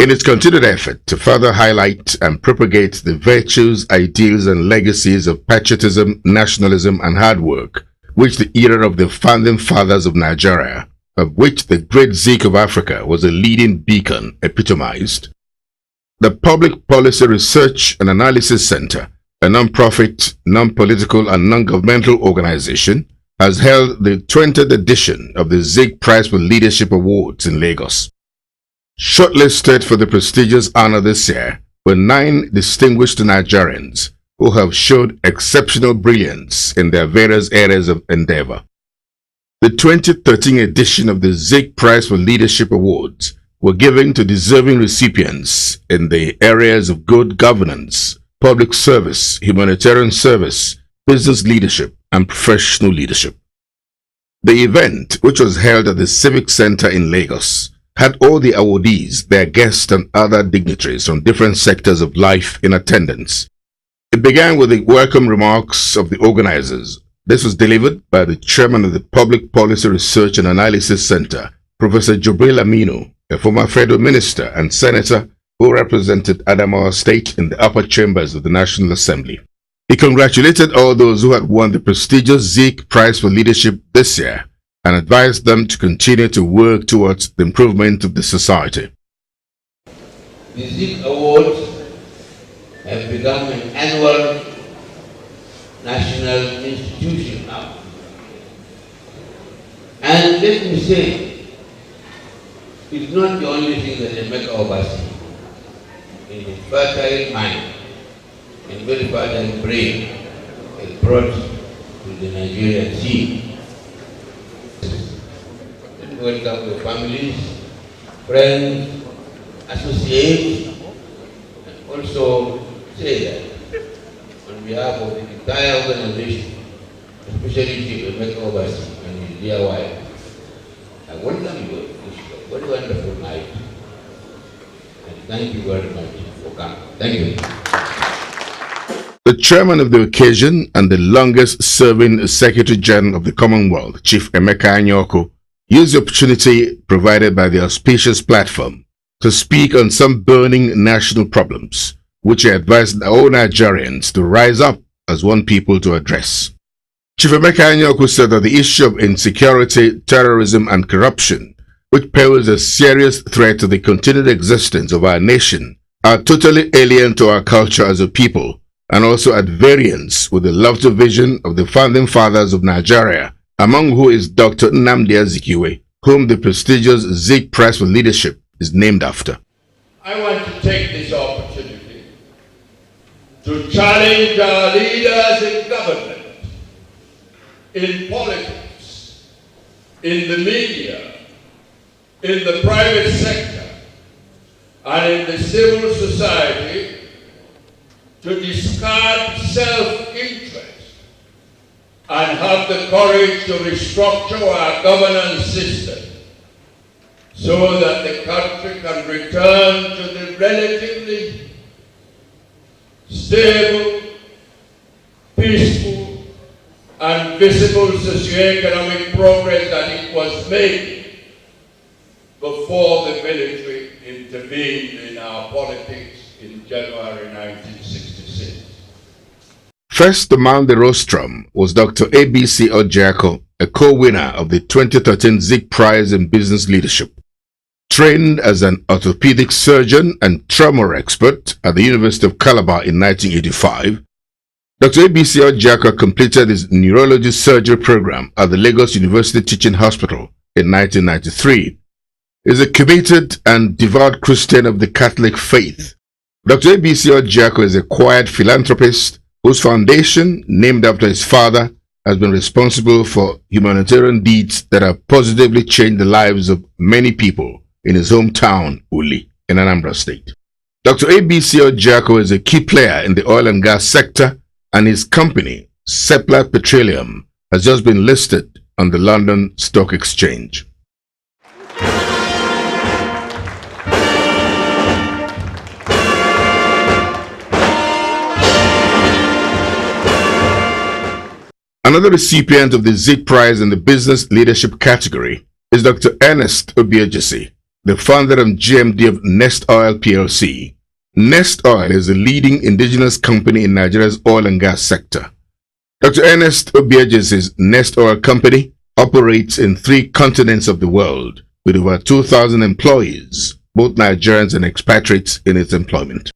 In its continued effort to further highlight and propagate the virtues, ideals, and legacies of patriotism, nationalism, and hard work, which the era of the founding fathers of Nigeria, of which the great Zik of Africa was a leading beacon, epitomized, the Public Policy Research and Analysis Center, a non-profit, non-political, and non-governmental organization, has held the 20th edition of the Zik Prize for Leadership Awards in Lagos. Shortlisted for the prestigious honor this year were 9 distinguished Nigerians who have showed exceptional brilliance in their various areas of endeavor. The 2013 edition of the Zik Prize for Leadership Awards were given to deserving recipients in the areas of good governance, public service, humanitarian service, business leadership, and professional leadership. The event, which was held at the Civic Center in Lagos, had all the awardees, their guests, and other dignitaries from different sectors of life in attendance. It began with the welcome remarks of the organizers. This was delivered by the chairman of the Public Policy Research and Analysis Center, Professor Jubril Aminu, a former federal minister and senator who represented Adamawa State in the upper chambers of the National Assembly. He congratulated all those who had won the prestigious Zik Prize for Leadership this year and advised them to continue to work towards the improvement of the society. The Zik Awards have become an annual national institution now. And let me say, it's not the only thing that Emeka Obasi, in his fertile mind and very fertile brain, has brought to the Nigerian scene. Welcome the families, friends, associates, and also say that on behalf of the entire organization, especially Chief Emeka Obasi and his dear wife, I welcome you. It's a very wonderful night. And thank you very much for coming. Thank you. The chairman of the occasion and the longest-serving Secretary General of the Commonwealth, Chief Emeka Anyaoku, used the opportunity provided by the auspicious platform to speak on some burning national problems, which he advised all Nigerians to rise up as one people to address. Chief Emeka Anyaoku said that the issue of insecurity, terrorism, and corruption, which pose a serious threat to the continued existence of our nation, are totally alien to our culture as a people, and also at variance with the lofty vision of the founding fathers of Nigeria, among whom is Dr. Nnamdi Azikiwe, whom the prestigious Zik Prize for Leadership is named after. I want to take this opportunity to challenge our leaders in government, in politics, in the media, in the private sector, and in the civil society to discard self-interest and have the courage to restructure our governance system so that the country can return to the relatively stable, peaceful, and visible socioeconomic progress that it was making before the military intervened in our politics in January 1966. First to mount the rostrum was Dr. ABC Ojako, a co-winner of the 2013 Zik Prize in Business Leadership. Trained as an orthopedic surgeon and trauma expert at the University of Calabar in 1985, Dr. ABC Ojako completed his neurology surgery program at the Lagos University Teaching Hospital in 1993. He is a committed and devout Christian of the Catholic faith. Dr. ABC Ojako is a quiet philanthropist whose foundation, named after his father, has been responsible for humanitarian deeds that have positively changed the lives of many people in his hometown, Uli, in Anambra State. Dr. ABC Ojako is a key player in the oil and gas sector, and his company, Seplat Petroleum, has just been listed on the London Stock Exchange. Another recipient of the Zik Prize in the Business Leadership category is Dr. Ernest Obiejesi, the founder and GMD of Nest Oil PLC. Nest Oil is a leading indigenous company in Nigeria's oil and gas sector. Dr. Ernest Obiajese's Nest Oil Company operates in 3 continents of the world with over 2,000 employees, both Nigerians and expatriates in its employment.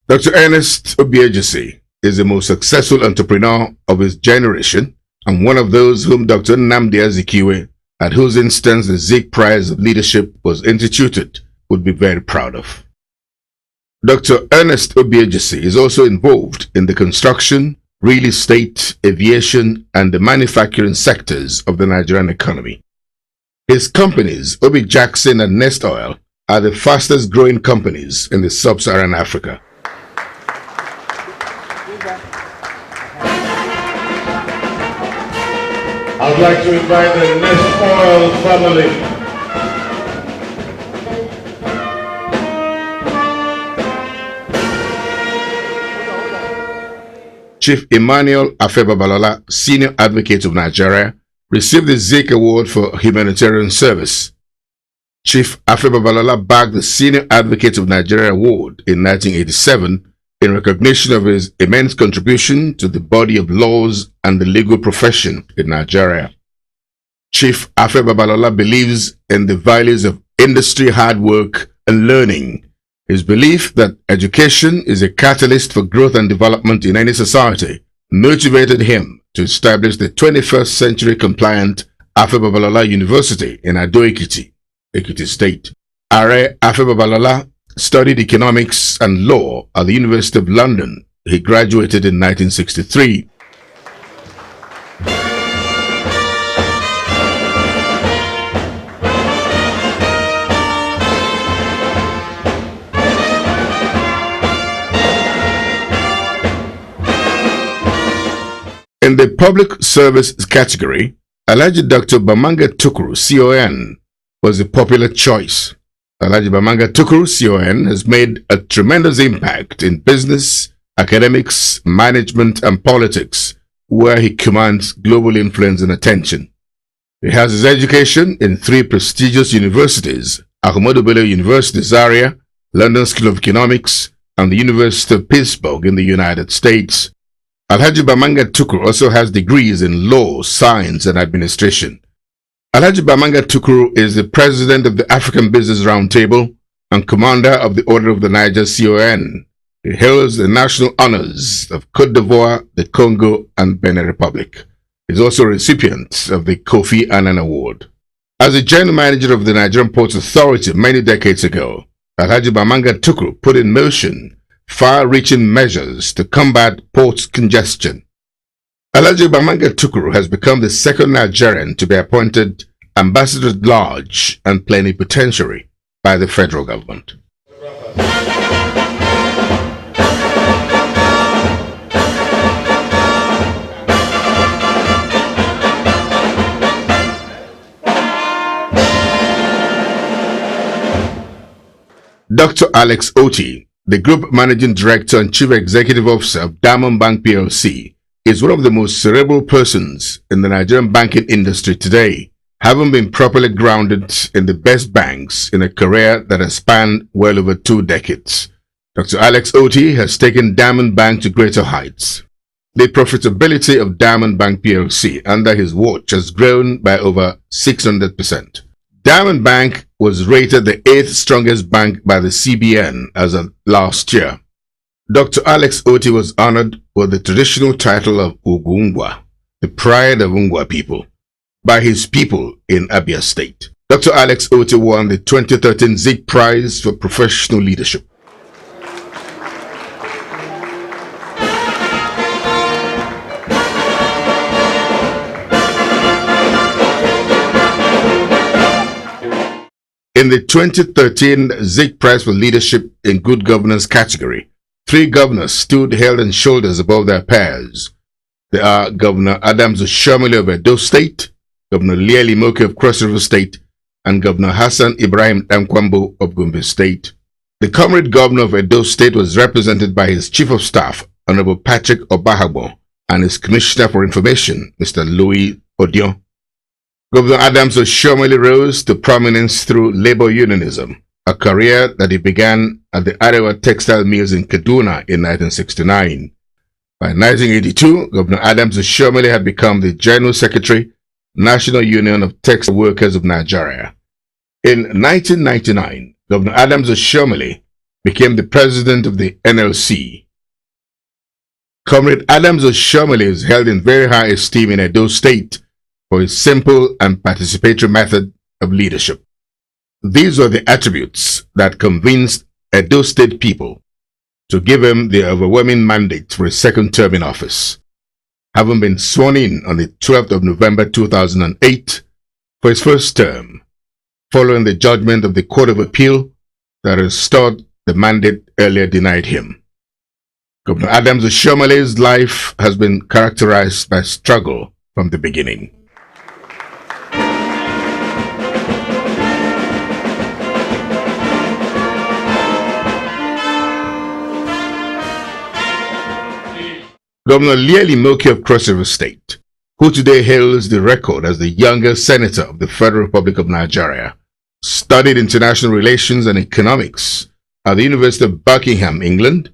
Dr. Ernest Obiajese is the most successful entrepreneur of his generation and one of those whom Dr. Nnamdi Azikiwe, at whose instance the Zik Prize of Leadership was instituted, would be very proud of. Dr. Ernest Obiajese is also involved in the construction, real estate, aviation, and the manufacturing sectors of the Nigerian economy. His companies, Obi Jackson and Nest Oil, are the fastest growing companies in the sub-Saharan Africa. I'd like to invite the Nest Oil family. Chief Emmanuel Afebabalola, Senior Advocate of Nigeria, received the Zik Award for Humanitarian Service. Chief Afebabalola bagged the Senior Advocate of Nigeria Award in 1987 in recognition of his immense contribution to the body of laws and the legal profession in Nigeria. Chief Afebabalola believes in the values of industry, hard work, and learning. His belief that education is a catalyst for growth and development in any society motivated him to establish the 21st century compliant Afebabalola University in Ado-Ekiti, Ekiti State. Are Afebabalola studied economics and law at the University of London. He graduated in 1963. In the public service category, Alhaji Dr. Bamanga Tukuru, CON, was a popular choice. Alhaji Bamanga Tukuru, CON, has made a tremendous impact in business, academics, management, and politics, where he commands global influence and attention. He has his education in 3 prestigious universities: Ahmadu Bello University, Zaria, London School of Economics, and the University of Pittsburgh in the United States. Alhaji Bamanga Tukuru also has degrees in law, science, and administration. Alhaji Bamanga Tukuru is the president of the African Business Roundtable and commander of the Order of the Niger, CON. He holds the national honors of Côte d'Ivoire, the Congo, and Benin Republic. He is also a recipient of the Kofi Annan Award. As the general manager of the Nigerian Ports Authority many decades ago, Alhaji Bamanga Tukuru put in motion far-reaching measures to combat port congestion. Alhaji Bamanga Tukuru has become the second Nigerian to be appointed Ambassador at Large and Plenipotentiary by the federal government. Dr. Alex Otti, the Group Managing Director and Chief Executive Officer of Diamond Bank PLC, is one of the most cerebral persons in the Nigerian banking industry today, having been properly grounded in the best banks in a career that has spanned well over 2 decades. Dr. Alex Otti has taken Diamond Bank to greater heights. The profitability of Diamond Bank PLC under his watch has grown by over 600%. Diamond Bank was rated the 8th strongest bank by the CBN as of last year. Dr. Alex Otti was honored with the traditional title of Ugungwa, the pride of Ungwa people, by his people in Abia State. Dr. Alex Otti won the 2013 Zik Prize for Professional Leadership. In the 2013 Zik Prize for Leadership in Good Governance category, 3 governors stood head and shoulders above their peers. They are Governor Adams Oshiomhole of Edo State, Governor Lieli Moke of Cross River State, and Governor Hassan Ibrahim Dankwambo of Gombe State. The comrade governor of Edo State was represented by his Chief of Staff, Honorable Patrick Obahagbo, and his Commissioner for Information, Mr. Louis Odion. Governor Adams Oshiomhole rose to prominence through labor unionism, a career that he began at the Arewa Textile Mills in Kaduna in 1969. By 1982, Governor Adams Oshiomhole had become the General Secretary, National Union of Textile Workers of Nigeria. In 1999, Governor Adams Oshiomhole became the president of the NLC. Comrade Adams Oshiomhole is held in very high esteem in Edo State for his simple and participatory method of leadership. These were the attributes that convinced Edo State people to give him the overwhelming mandate for a second term in office, having been sworn in on the 12th of November 2008 for his first term, following the judgment of the Court of Appeal that restored the mandate earlier denied him. Governor Adams Oshiomhole's life has been characterized by struggle from the beginning. Governor Lieli Moke of Cross River State, who today hails the record as the youngest senator of the Federal Republic of Nigeria, studied international relations and economics at the University of Buckingham, England.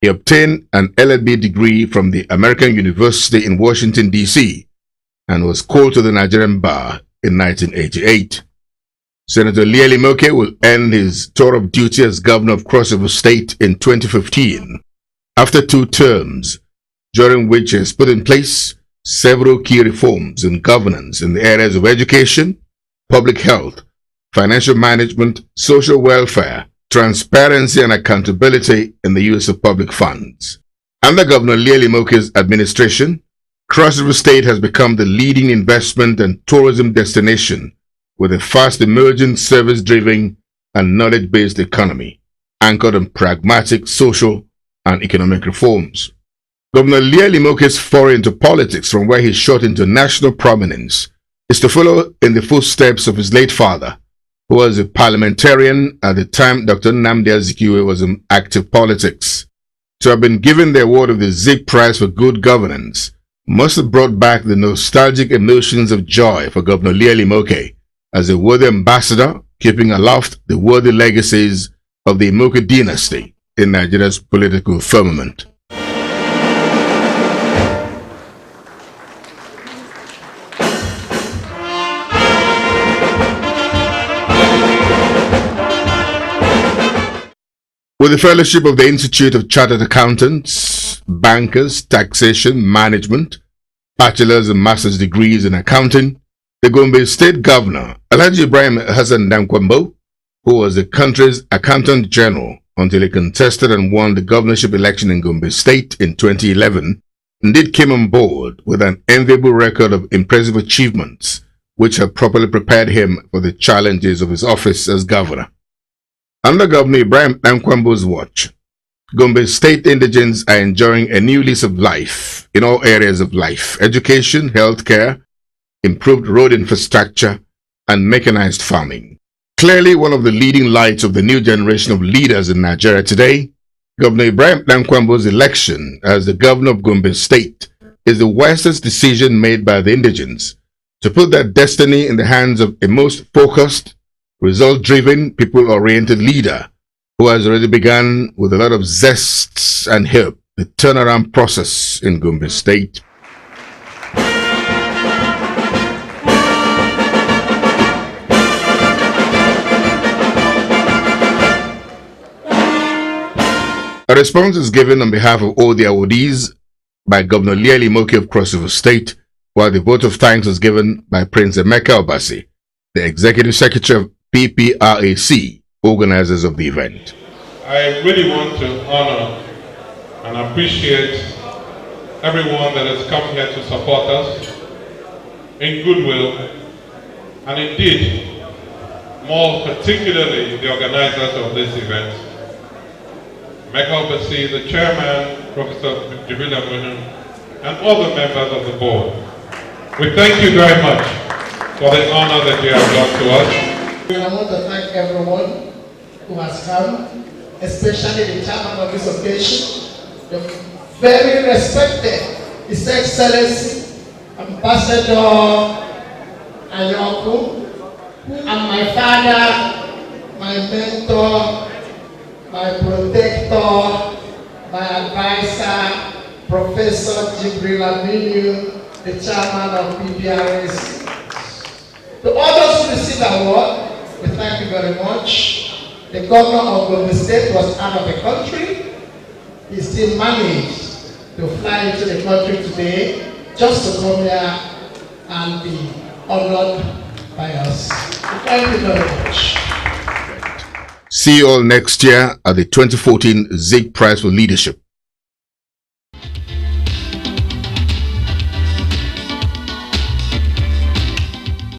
He obtained an LLB degree from the American University in Washington, D.C., and was called to the Nigerian bar in 1988. Senator Lieli Moke will end his tour of duty as governor of Cross River State in 2015, after 2 terms, during which he has put in place several key reforms in governance in the areas of education, public health, financial management, social welfare, transparency and accountability in the use of public funds. Under Governor Lieli Moke's administration, Cross River State has become the leading investment and tourism destination with a fast emerging service-driven and knowledge-based economy, anchored on pragmatic social and economic reforms. Governor Lieli Moke's foray into politics, from where he shot into national prominence, is to follow in the footsteps of his late father, who was a parliamentarian at the time Dr. Nnamdi Azikiwe was in active politics. To have been given the award of the Zik Prize for Good Governance must have brought back the nostalgic emotions of joy for Governor Lieli Moke as a worthy ambassador, keeping aloft the worthy legacies of the Imoke dynasty in Nigeria's political firmament. With the fellowship of the Institute of Chartered Accountants, Bankers, Taxation, Management, bachelor's and master's degrees in accounting, the Gombe State Governor, Alhaji Ibrahim Hassan Dankwambo, who was the country's Accountant General until he contested and won the governorship election in Gombe State in 2011, indeed came on board with an enviable record of impressive achievements, which have properly prepared him for the challenges of his office as governor. Under Governor Ibrahim Dankwambo's watch, Gombe State indigents are enjoying a new lease of life in all areas of life: education, healthcare, improved road infrastructure, and mechanized farming. Clearly one of the leading lights of the new generation of leaders in Nigeria today, Governor Ibrahim Dankwambo's election as the governor of Gombe State is the wisest decision made by the indigents to put their destiny in the hands of a most focused, result-driven, people-oriented leader who has already begun with a lot of zest and hope the turnaround process in Gombe State. A response is given on behalf of all the awardees by Governor Lieli Moke of Cross River State, while the vote of thanks was given by Prince Emeka Obasi, the Executive Secretary of PPRAC, organizers of the event. I really want to honor and appreciate everyone that has come here to support us in goodwill, and indeed, more particularly the organizers of this event. Emeka Obasi, the chairman, Professor Jibril Amunu, and all the members of the board. We thank you very much for the honor that you have done to us. I want to thank everyone who has come, especially the chairman of this occasion, the very respected His Excellency Ambassador and your uncle, and my father, my mentor, my protector, my advisor, Professor Jibril Aminu, the chairman of PBRS. To all those who received the award, we thank you very much. The governor of Gombe State was out of the country. He still managed to fly into the country today just to come here and be honored by us. Thank you very much. See you all next year at the 2014 ZIG Prize for Leadership.